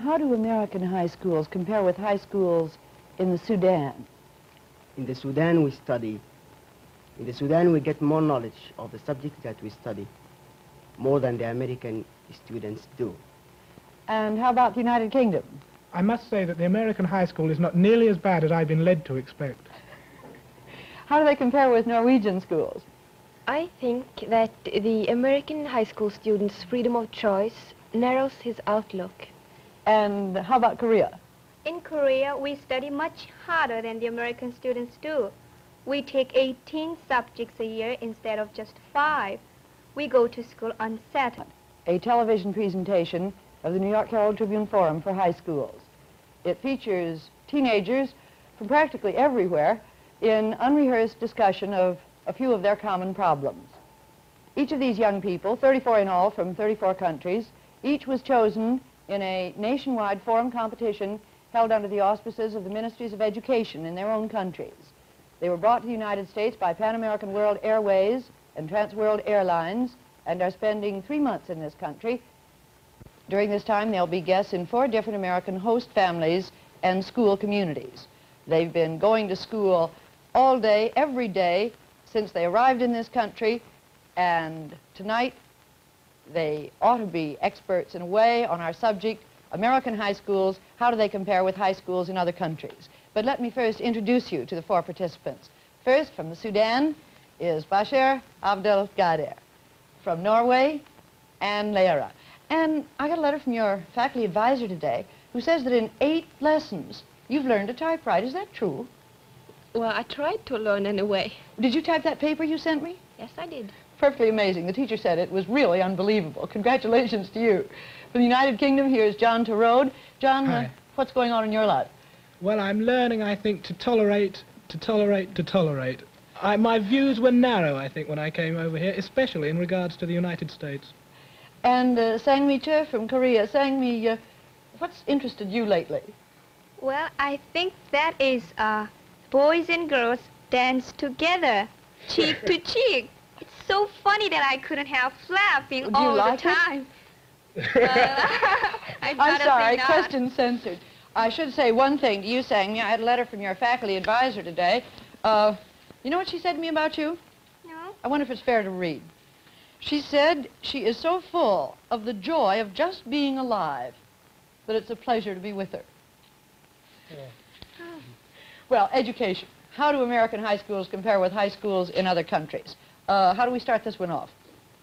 how do American high schools compare with high schools in the Sudan? In the Sudan, we study. In the Sudan, we get more knowledge of the subject that we study, more than the American students do. And how about the United Kingdom? I must say that the American high school is not nearly as bad as I've been led to expect. How do they compare with Norwegian schools? I think that the American high school student's freedom of choice narrows his outlook. And how about Korea? In Korea, we study much harder than the American students do. We take 18 subjects a year instead of just 5. We go to school on Saturday. A television presentation of the New York Herald Tribune Forum for high schools. It features teenagers from practically everywhere in unrehearsed discussion of a few of their common problems. Each of these young people, 34 in all from 34 countries, each was chosen in a nationwide forum competition held under the auspices of the Ministries of Education in their own countries. They were brought to the United States by Pan American World Airways and Trans World Airlines and are spending 3 months in this country. During this time, they'll be guests in 4 different American host families and school communities. They've been going to school all day, every day, since they arrived in this country, and tonight they ought to be experts in a way on our subject, American high schools. How do they compare with high schools in other countries? But let me first introduce you to the 4 participants. First, from the Sudan, is Bashir Abdel Gader. From Norway, Anne Leira. And I got a letter from your faculty advisor today who says that in 8 lessons you've learned to typewrite. Is that true? Well, I tried to learn anyway. Did you type that paper you sent me? Yes, I did. Perfectly amazing. The teacher said it was really unbelievable. Congratulations to you. From the United Kingdom, here's John Terode. John, Hi. What's going on in your life? Well, I'm learning, I think, to tolerate. My views were narrow, I think, when I came over here, especially in regards to the United States. And Sang-mi Che from Korea. Sang-mi, what's interested you lately? Well, I think that is boys and girls dance together, cheek to cheek. It's so funny that I couldn't help laughing all the time. I'm sorry, question censored. I should say one thing to you, Sang-mi. I had a letter from your faculty advisor today. You know what she said to me about you? No. I wonder if it's fair to read. She said she is so full of the joy of just being alive that it's a pleasure to be with her. Yeah. Oh. Well, education. How do American high schools compare with high schools in other countries? How do we start this one off?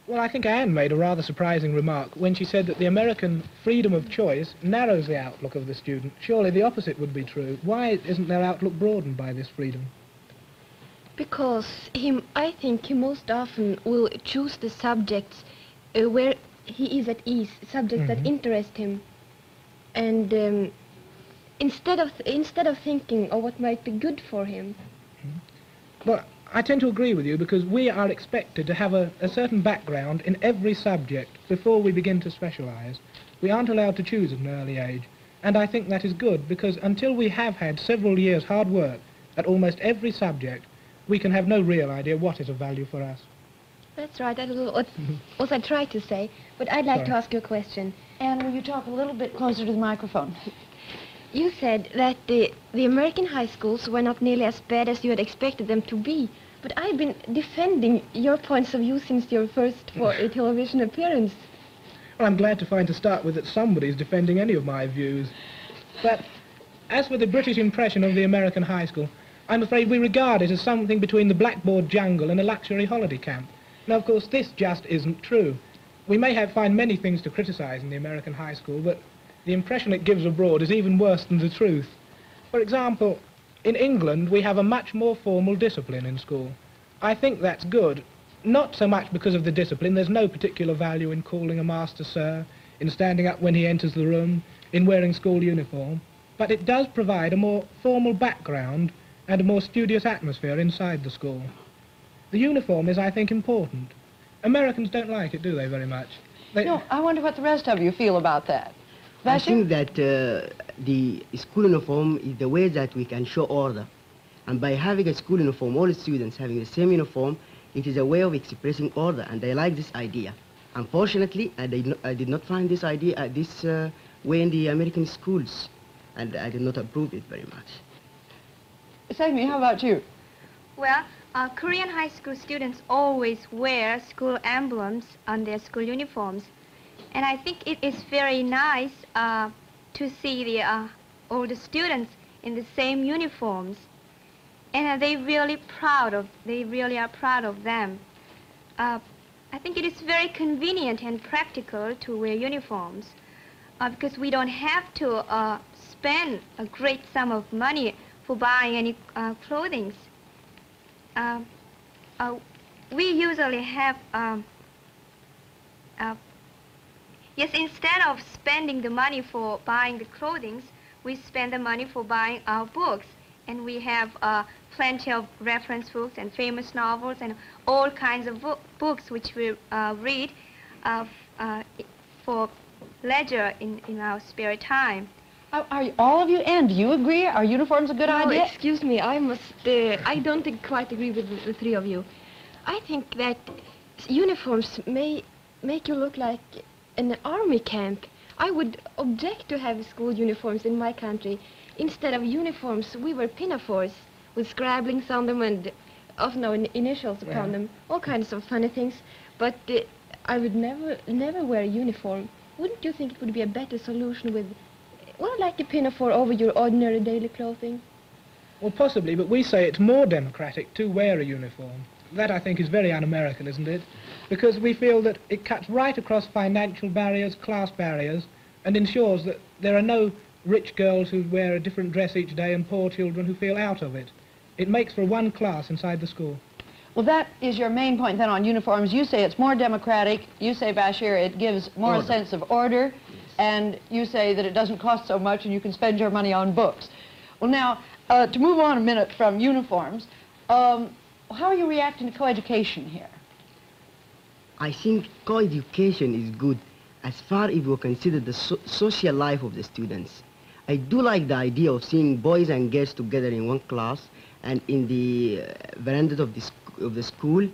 Well, I think Anne made a rather surprising remark when she said that the American freedom of choice narrows the outlook of the student. Surely the opposite would be true. Why isn't their outlook broadened by this freedom? Because I think he most often will choose the subjects where he is at ease, subjects that interest him. And instead of thinking of what might be good for him. Well, I tend to agree with you because we are expected to have a certain background in every subject before we begin to specialize. We aren't allowed to choose at an early age. And I think that is good because until we have had several years' hard work at almost every subject, we can have no real idea what is of value for us. That's right, that was what I tried to say, but I'd like to ask you a question. And will you talk a little bit closer to the microphone? You said that the American high schools were not nearly as bad as you had expected them to be, but I've been defending your points of view since your first television appearance. Well, I'm glad to find to start with that somebody's defending any of my views. But as for the British impression of the American high school, I'm afraid we regard it as something between the blackboard jungle and a luxury holiday camp. Now, of course, this just isn't true. We may find many things to criticize in the American high school, but the impression it gives abroad is even worse than the truth. For example, in England, we have a much more formal discipline in school. I think that's good, not so much because of the discipline. There's no particular value in calling a master sir, in standing up when he enters the room, in wearing school uniform, but it does provide a more formal background and a more studious atmosphere inside the school. The uniform is, I think, important. Americans don't like it, do they, very much? No, I wonder what the rest of you feel about that. I think that the school uniform is the way that we can show order. And by having a school uniform, all the students having the same uniform, it is a way of expressing order, and I like this idea. Unfortunately, I did not find this idea, this were in the American schools, and I did not approve it very much. Sagmi, how about you? Well, Korean high school students always wear school emblems on their school uniforms. And I think it is very nice to see the older students in the same uniforms. And they really are proud of them. I think it is very convenient and practical to wear uniforms because we don't have to spend a great sum of money for buying any clothing. We usually have, yes, instead of spending the money for buying the clothing, we spend the money for buying our books. And we have plenty of reference books and famous novels and all kinds of books which we read for leisure in our spare time. Are all of you, Anne, do you agree? Are uniforms a good idea? Excuse me, I don't quite agree with the three of you. I think that uniforms may make you look like an army camp. I would object to have school uniforms in my country. Instead of uniforms, we wear pinafores with scribblings on them and often initials upon them, all kinds of funny things. But I would never wear a uniform. Wouldn't you think it would be a better solution with, well, like a pinafore over your ordinary daily clothing? Well, possibly, but we say it's more democratic to wear a uniform. That, I think, is very un-American, isn't it? Because we feel that it cuts right across financial barriers, class barriers, and ensures that there are no rich girls who wear a different dress each day and poor children who feel out of it. It makes for one class inside the school. Well, that is your main point then on uniforms. You say it's more democratic. You say, Bashir, it gives more Order. sense of order. And you say that it doesn't cost so much and you can spend your money on books. Well, now, to move on a minute from uniforms, how are you reacting to coeducation here? I think co-education is good as far as we consider the social life of the students. I do like the idea of seeing boys and girls together in one class and in the veranda of the school,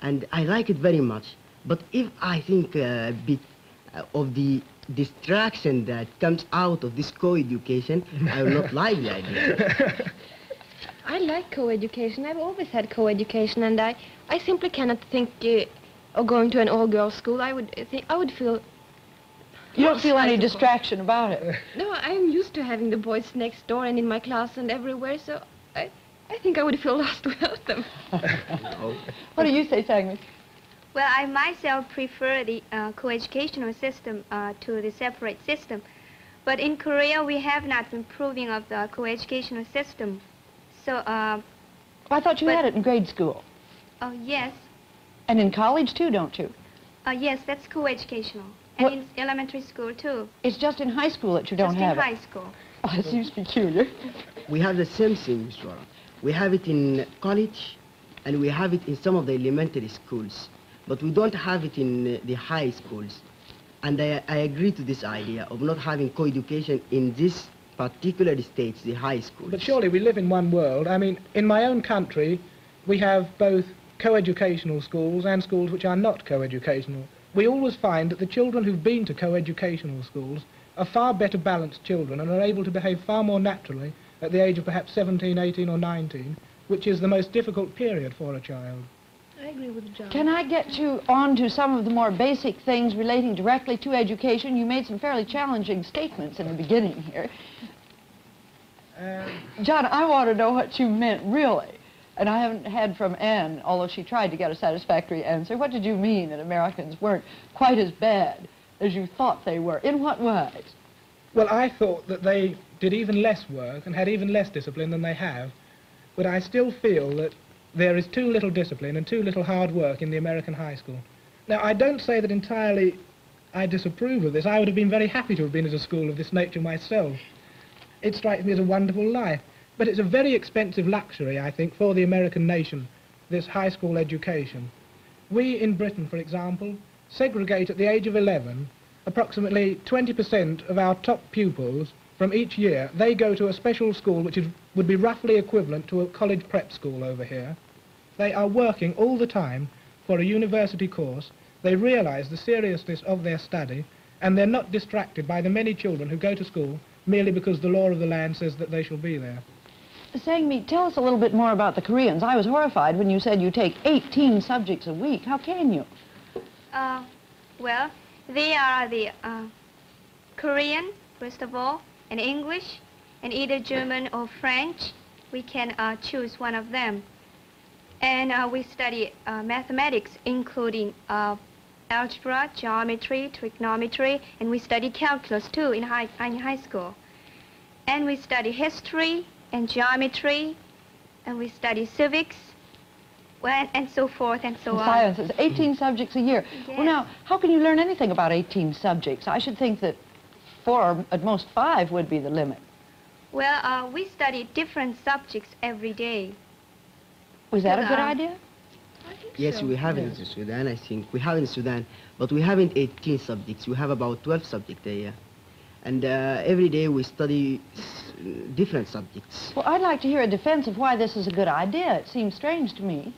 and I like it very much. But if I think a bit of the distraction that comes out of this co-education, I will not like the idea. I like co-education. I've always had co-education, and I simply cannot think of going to an all-girls school. I would feel. You don't feel any distraction about it? No, I'm used to having the boys next door and in my class and everywhere, so I think I would feel lost without them. What do you say, Sagmi? Well, I myself prefer the co-educational system to the separate system. But in Korea, we have not been approving of the co-educational system. So, I thought you had it in grade school. Oh, yes. And in college, too, don't you? Yes, that's co-educational. And in elementary school, too. It's just in high school that you don't have it. Just in high school. Oh, it seems peculiar. We have the same thing, Mr. Warren. We have it in college, and we have it in some of the elementary schools. But we don't have it in the high schools. And I agree to this idea of not having co-education in this particular stage, the high schools. But surely we live in one world. I mean, in my own country, we have both co-educational schools and schools which are not co-educational. We always find that the children who've been to co-educational schools are far better balanced children and are able to behave far more naturally at the age of perhaps 17, 18 or 19, which is the most difficult period for a child. I agree with John. Can I get you on to some of the more basic things relating directly to education? You made some fairly challenging statements in the beginning here. John, I want to know what you meant, really. And I haven't had from Anne, although she tried to get a satisfactory answer. What did you mean that Americans weren't quite as bad as you thought they were? In what ways? Well, I thought that they did even less work and had even less discipline than they have. But I still feel that there is too little discipline and too little hard work in the American high school. Now, I don't say that entirely I disapprove of this. I would have been very happy to have been at a school of this nature myself. It strikes me as a wonderful life. But it's a very expensive luxury, I think, for the American nation, this high school education. We in Britain, for example, segregate at the age of 11 approximately 20% of our top pupils from each year. They go to a special school which would be roughly equivalent to a college prep school over here. They are working all the time for a university course. They realize the seriousness of their study, and they're not distracted by the many children who go to school merely because the law of the land says that they shall be there. Sang-mi, tell us a little bit more about the Koreans. I was horrified when you said you take 18 subjects a week. How can you? Well, they are the Korean, first of all, and English, and either German or French. We can choose one of them. And we study mathematics, including algebra, geometry, trigonometry, and we study calculus too in high school. And we study history and geometry, and we study civics, well, and so forth and so on. Sciences, 18 subjects a year. Yes. Well, now, how can you learn anything about 18 subjects? I should think that 4 or at most 5 would be the limit. Well, we study different subjects every day. Was that a good idea? I think Yes, so. we have it in Sudan, I think. We have in Sudan, but we haven't 18 subjects. We have about 12 subjects a year. And every day we study different subjects. Well, I'd like to hear a defense of why this is a good idea. It seems strange to me.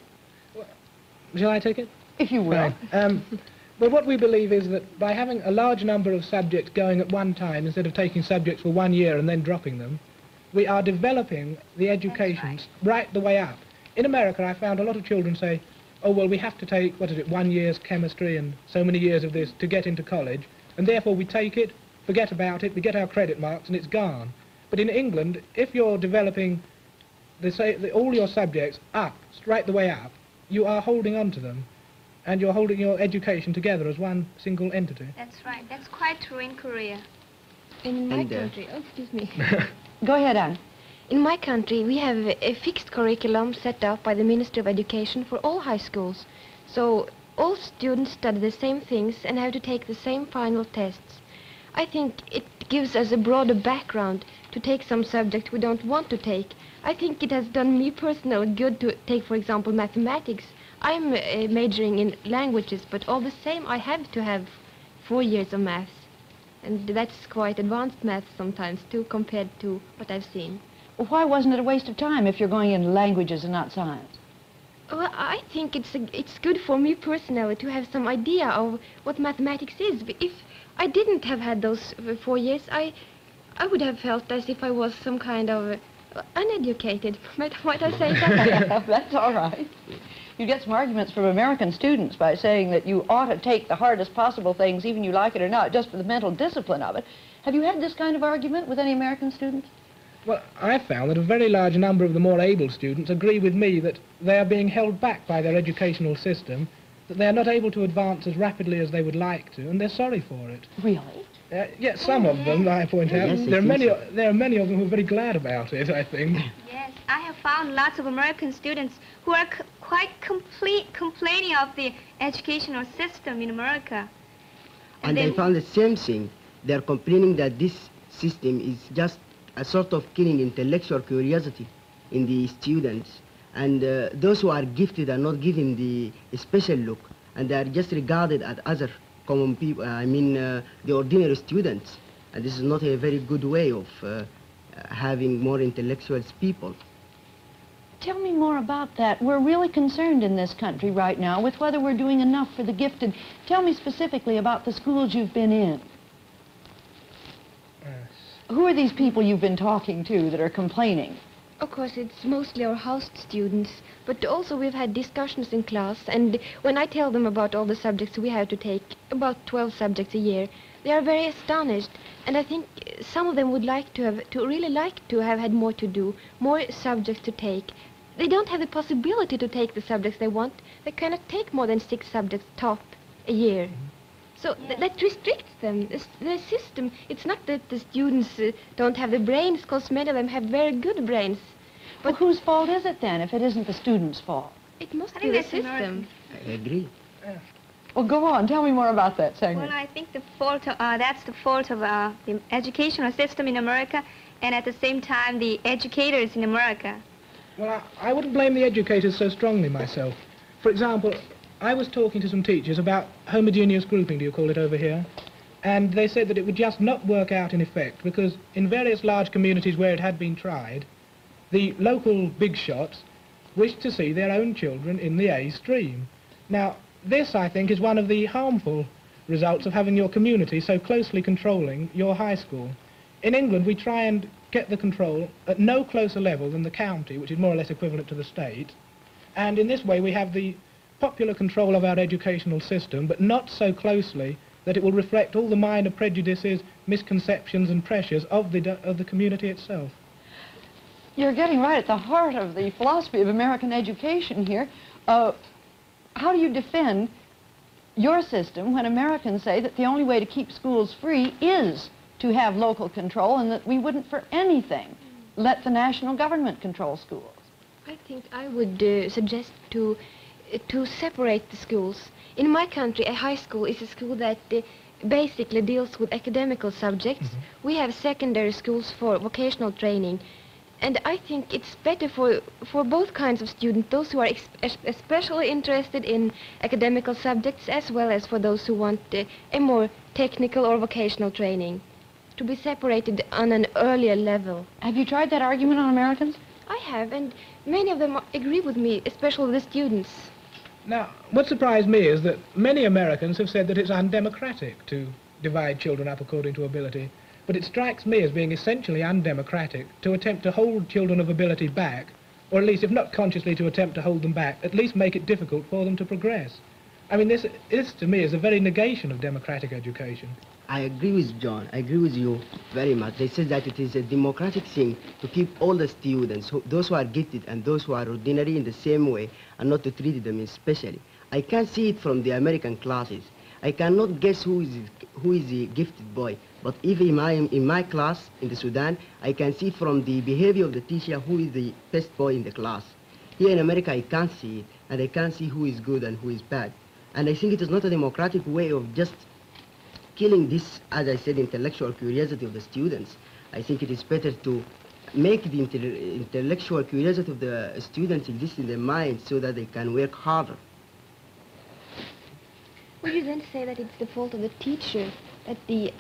Shall I take it? If you will. Fine. Well, what we believe is that by having a large number of subjects going at one time, instead of taking subjects for 1 year and then dropping them, we are developing the education right the way up. In America, I found a lot of children say, oh, well, we have to take, 1 year's chemistry and so many years of this to get into college, and therefore we take it, forget about it, we get our credit marks, and it's gone. But in England, if you're developing all your subjects up, right the way up, you are holding on to them, and you're holding your education together as one single entity. That's right. That's quite true in Korea. In my And, country, oh, excuse me. Go ahead, Anne. In my country, we have a fixed curriculum set up by the Ministry of Education for all high schools. So all students study the same things and have to take the same final tests. I think it gives us a broader background to take some subject we don't want to take. I think it has done me personally good to take, for example, mathematics. I'm majoring in languages, but all the same I have to have 4 years of maths. And that's quite advanced maths sometimes too, compared to what I've seen. Well, why wasn't it a waste of time if you're going into languages and not science? Well, I think it's good for me personally to have some idea of what mathematics is. But if I didn't have had those 4 years, I would have felt as if I was some kind of uneducated. Might I say that? That's all right. You get some arguments from American students by saying that you ought to take the hardest possible things, even you like it or not, just for the mental discipline of it. Have you had this kind of argument with any American students? Well, I found that a very large number of the more able students agree with me that they are being held back by their educational system, that they are not able to advance as rapidly as they would like to, and they're sorry for it. Really? Yes, some of them, I point out. Yes, There I are many of them who are very glad about it, I think. Yes, I have found lots of American students who are quite complaining of the educational system in America. And I found the same thing. They're complaining that this system is just a sort of killing intellectual curiosity in the students. And those who are gifted are not given the special look, and they are just regarded as other common people, the ordinary students. And this is not a very good way of having more intellectual people. Tell me more about that. We're really concerned in this country right now with whether we're doing enough for the gifted. Tell me specifically about the schools you've been in. Who are these people you've been talking to that are complaining? Of course, it's mostly our house students, but also we've had discussions in class, and when I tell them about all the subjects we have to take, about 12 subjects a year, they are very astonished, and I think some of them would really like to have had more to do, more subjects to take. They don't have the possibility to take the subjects they want. They cannot take more than 6 subjects top a year. So that restricts them. The system, it's not that the students don't have the brains, because many of them have very good brains. But whose fault is it then, if it isn't the student's fault? It must I be think the that's American. system. I agree. Well, go on. Tell me more about that, Sanger. Well, I think that's the fault of the educational system in America, and at the same time, the educators in America. Well, I wouldn't blame the educators so strongly myself. For example, I was talking to some teachers about homogeneous grouping, do you call it over here? And they said that it would just not work out in effect, because in various large communities where it had been tried, the local big shots wished to see their own children in the A stream. Now, this, I think, is one of the harmful results of having your community so closely controlling your high school. In England, we try and get the control at no closer level than the county, which is more or less equivalent to the state. And in this way, we have the popular control of our educational system, but not so closely that it will reflect all the minor prejudices, misconceptions and pressures of the community itself. You're getting right at the heart of the philosophy of American education here. How do you defend your system when Americans say that the only way to keep schools free is to have local control, and that we wouldn't for anything let the national government control schools? I think I would suggest to separate the schools. In my country, a high school is a school that basically deals with academical subjects. Mm-hmm. We have secondary schools for vocational training. And I think it's better for both kinds of students, those who are especially interested in academical subjects, as well as for those who want a more technical or vocational training, to be separated on an earlier level. Have you tried that argument on Americans? I have, and many of them agree with me, especially the students. Now, what surprised me is that many Americans have said that it's undemocratic to divide children up according to ability. But it strikes me as being essentially undemocratic to attempt to hold children of ability back, or at least, if not consciously to attempt to hold them back, at least make it difficult for them to progress. I mean, this to me is a very negation of democratic education. I agree with John. I agree with you very much. They said that it is a democratic thing to keep all the students, those who are gifted and those who are ordinary, in the same way, and not to treat them especially. I can see it from the American classes. I cannot guess who is the gifted boy, but if in my class in the Sudan, I can see from the behavior of the teacher who is the best boy in the class. Here in America, I can't see it, and I can't see who is good and who is bad. And I think it is not a democratic way of just killing this, as I said, intellectual curiosity of the students. I think it is better to make the intellectual curiosity of the students exist in their minds so that they can work harder. Would you then say that it's the fault of the teacher that the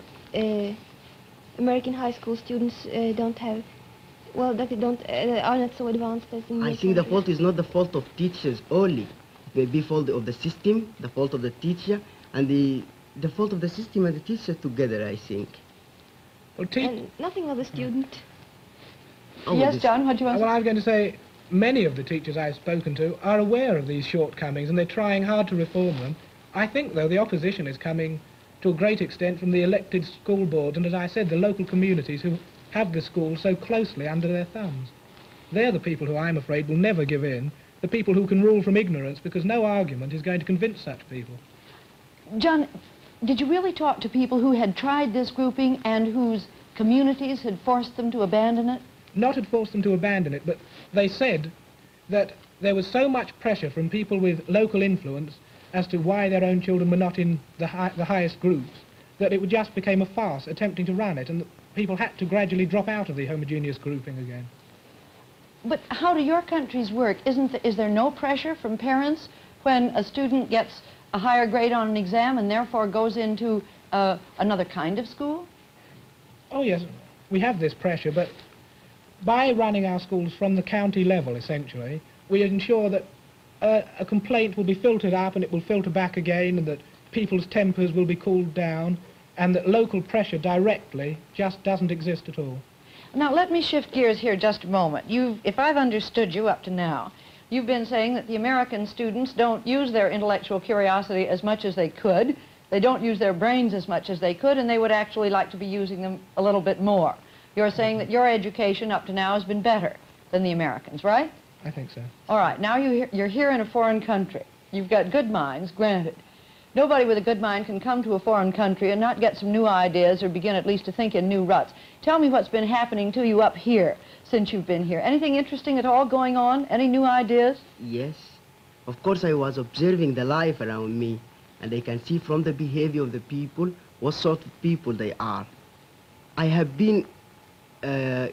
American high school students don't have, well, that they don't are not so advanced as in I think the fault is not the fault of teachers only. It may be fault of the system, the fault of the teacher, and the fault of the system and the teacher together, I think. Well, and nothing of the student. Yes, John, what do you want to say? Well, I was going to say, many of the teachers I've spoken to are aware of these shortcomings, and they're trying hard to reform them. I think, though, the opposition is coming to a great extent from the elected school boards and, as I said, the local communities who have the schools so closely under their thumbs. They're the people who, I'm afraid, will never give in, the people who can rule from ignorance, because no argument is going to convince such people. John, did you really talk to people who had tried this grouping and whose communities had forced them to abandon it? Not had forced them to abandon it, but they said that there was so much pressure from people with local influence as to why their own children were not in the highest groups, that it just became a farce attempting to run it, and that people had to gradually drop out of the homogeneous grouping again. But how do your countries work? Is there no pressure from parents when a student gets a higher grade on an exam and therefore goes into another kind of school? Oh yes, we have this pressure, but by running our schools from the county level, essentially, we ensure that a complaint will be filtered up and it will filter back again, and that people's tempers will be cooled down, and that local pressure directly just doesn't exist at all. Now, let me shift gears here just a moment. If I've understood you up to now, you've been saying that the American students don't use their intellectual curiosity as much as they could, they don't use their brains as much as they could, and they would actually like to be using them a little bit more. You're saying that your education up to now has been better than the Americans, right? I think so. All right, now you're here in a foreign country. You've got good minds, granted. Nobody with a good mind can come to a foreign country and not get some new ideas or begin at least to think in new ruts. Tell me what's been happening to you up here since you've been here. Anything interesting at all going on? Any new ideas? Yes. Of course, I was observing the life around me, and I can see from the behavior of the people what sort of people they are. I have been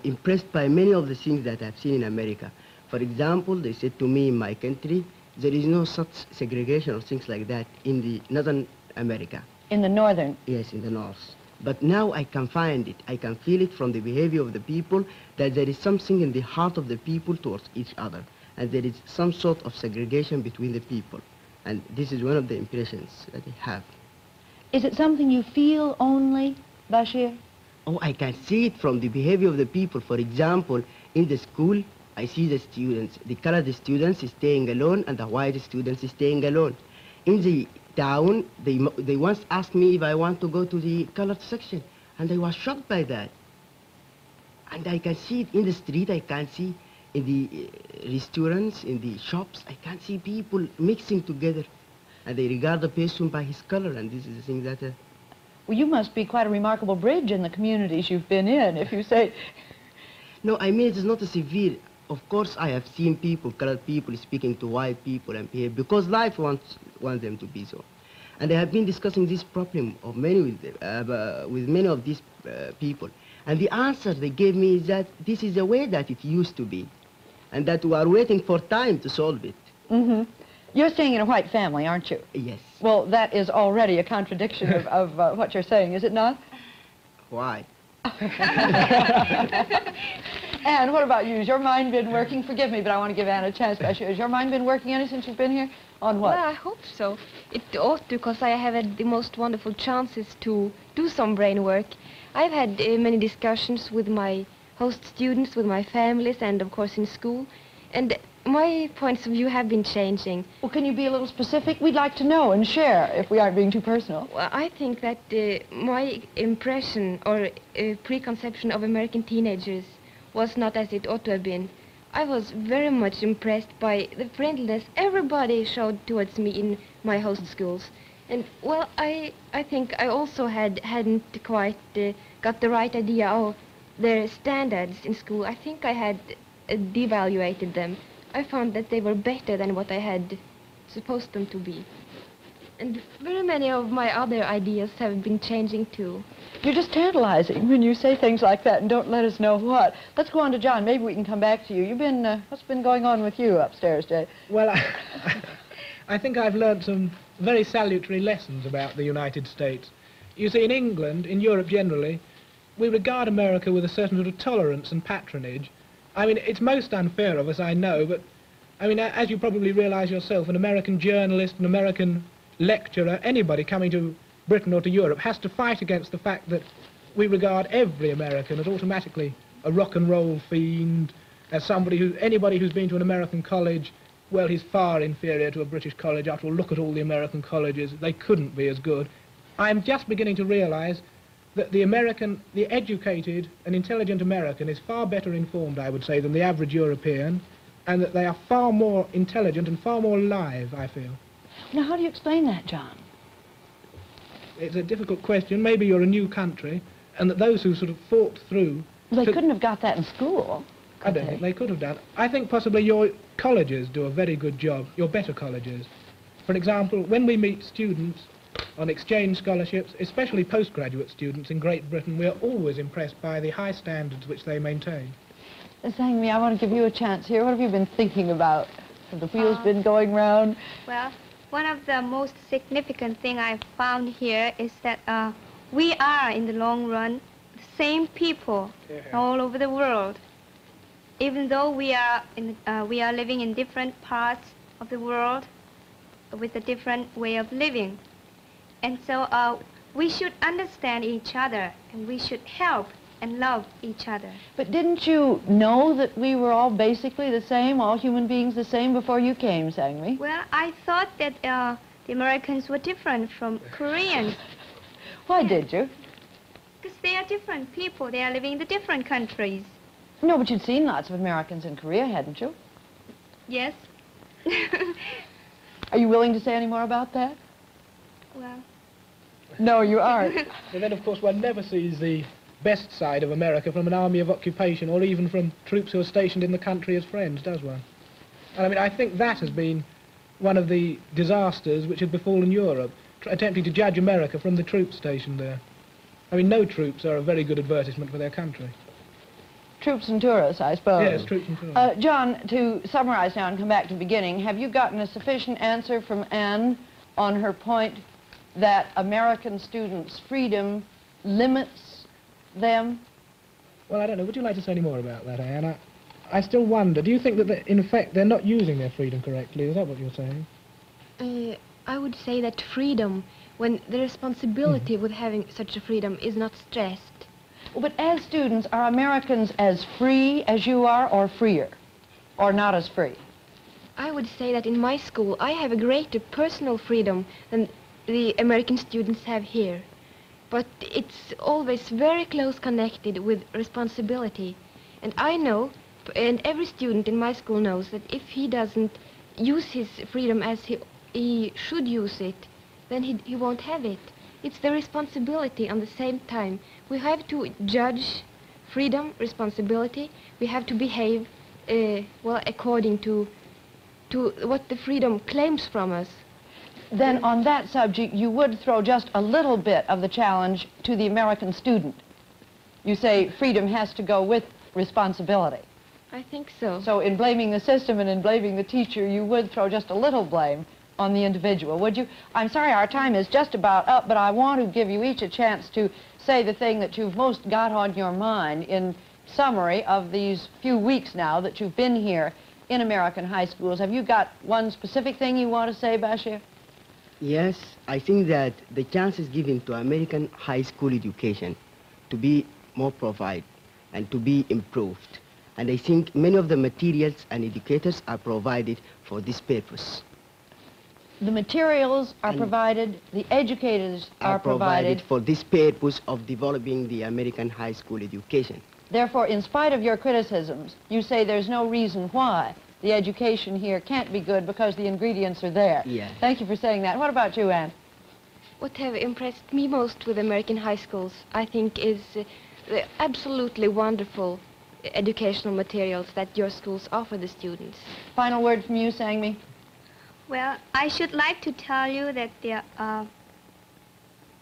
impressed by many of the things that I've seen in America. For example, they said to me in my country, there is no such segregation or things like that in the Northern America. In the northern? Yes, in the north. But now I can find it. I can feel it from the behavior of the people, that there is something in the heart of the people towards each other, and there is some sort of segregation between the people. And this is one of the impressions that I have. Is it something you feel only, Bashir? Oh, I can see it from the behavior of the people. For example, in the school, I see the students, the colored students is staying alone and the white students is staying alone. In the town, they once asked me if I want to go to the colored section, and I was shocked by that. And I can see it in the street, I can see in the restaurants, in the shops, I can see people mixing together. And they regard the person by his color, and this is the thing that... Well, you must be quite a remarkable bridge in the communities you've been in, if you say... No, I mean, it is not a severe. Of course, I have seen people, colored people, speaking to white people and behave, because life wants them to be so. And I have been discussing this problem of with many of these people. And the answer they gave me is that this is the way that it used to be, and that we are waiting for time to solve it. Mm-hmm. You're staying in a white family, aren't you? Yes. Well, that is already a contradiction of what you're saying, is it not? Why? Anne, what about you? Has your mind been working? Forgive me, but I want to give Anne a chance. Has your mind been working any since you've been here? On what? Well, I hope so. It ought to, because I have had the most wonderful chances to do some brain work. I've had many discussions with my host students, with my families, and of course in school. And my points of view have been changing. Well, can you be a little specific? We'd like to know and share if we aren't being too personal. Well, I think that my impression or preconception of American teenagers was not as it ought to have been. I was very much impressed by the friendliness everybody showed towards me in my host schools. And, well, I think I also hadn't quite got the right idea of their standards in school. I think I had devaluated them. I found that they were better than what I had supposed them to be. And very many of my other ideas have been changing too. You're just tantalizing when you say things like that and don't let us know what. Let's go on to John. Maybe we can come back to you. You've been, what's been going on with you upstairs, Jay? Well, I think I've learned some very salutary lessons about the United States. You see, in England, in Europe generally, we regard America with a certain sort of tolerance and patronage. I mean, it's most unfair of us, I know, but, I mean, as you probably realise yourself, an American journalist, an American lecturer, anybody coming to Britain or to Europe has to fight against the fact that we regard every American as automatically a rock and roll fiend, as anybody who's been to an American college, well, he's far inferior to a British college. After all, look at all the American colleges. They couldn't be as good. I'm just beginning to realise that the educated and intelligent American is far better informed, I would say, than the average European, and that they are far more intelligent and far more live, I feel. Now, how do you explain that, John? It's a difficult question. Maybe you're a new country, and that those who sort of fought through... They couldn't have got that in school. I don't think they could have done. I think possibly your colleges do a very good job, your better colleges. For example, when we meet students on exchange scholarships, especially postgraduate students in Great Britain, we are always impressed by the high standards which they maintain. Saying me, I want to give you a chance here. What have you been thinking about? Have the wheels been going round? Well, one of the most significant thing I've found here is that we are, in the long run, the same people all over the world. Even though we are living in different parts of the world with a different way of living. And so we should understand each other, and we should help and love each other. But didn't you know that we were all basically the same, all human beings the same before you came, Sangmi? Well, I thought that the Americans were different from Koreans. Why did you? Because they are different people. They are living in the different countries. No, but you'd seen lots of Americans in Korea, hadn't you? Yes. Are you willing to say any more about that? Well... No, you aren't. And then, of course, one never sees the best side of America from an army of occupation or even from troops who are stationed in the country as friends, does one? And I mean, I think that has been one of the disasters which had befallen Europe, attempting to judge America from the troops stationed there. I mean, no troops are a very good advertisement for their country. Troops and tourists, I suppose. Yes, troops and tourists. John, to summarize now and come back to the beginning, have you gotten a sufficient answer from Anne on her point that American students' freedom limits them? Well, I don't know. Would you like to say any more about that, Anne? I still wonder. Do you think that, in effect, they're not using their freedom correctly? Is that what you're saying? I would say that freedom when the responsibility with having such a freedom is not stressed. Well, but as students, are Americans as free as you are, or freer, or not as free? I would say that in my school I have a greater personal freedom than the American students have here. But it's always very close connected with responsibility. And I know, and every student in my school knows, that if he doesn't use his freedom as he should use it, then he won't have it. It's the responsibility on the same time. We have to judge freedom, responsibility. We have to behave, well, according to what the freedom claims from us. Then on that subject, you would throw just a little bit of the challenge to the American student. You say freedom has to go with responsibility. I think so. So in blaming the system and in blaming the teacher, you would throw just a little blame on the individual, would you? I'm sorry, our time is just about up, but I want to give you each a chance to say the thing that you've most got on your mind in summary of these few weeks now that you've been here in American high schools. Have you got one specific thing you want to say, Bashir? Yes, I think that the chances given to American high school education to be more provided and to be improved. And I think many of the materials and educators are provided for this purpose. The materials are provided, the educators are provided for this purpose of developing the American high school education. Therefore, in spite of your criticisms, you say there's no reason why the education here can't be good because the ingredients are there. Yes. Thank you for saying that. What about you, Anne? What have impressed me most with American high schools, I think, is the absolutely wonderful educational materials that your schools offer the students. Final word from you, Sangmi? Well, I should like to tell you that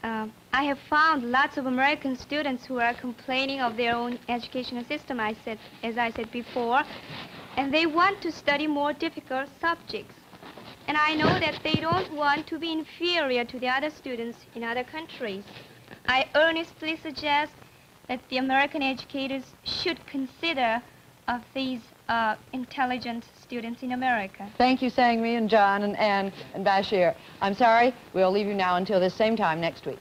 I have found lots of American students who are complaining of their own educational system, as I said before, and they want to study more difficult subjects. And I know that they don't want to be inferior to the other students in other countries. I earnestly suggest that the American educators should consider of these intelligent students in America. Thank you, Sangmi and John and Anne and Bashir. I'm sorry, we'll leave you now until this same time next week.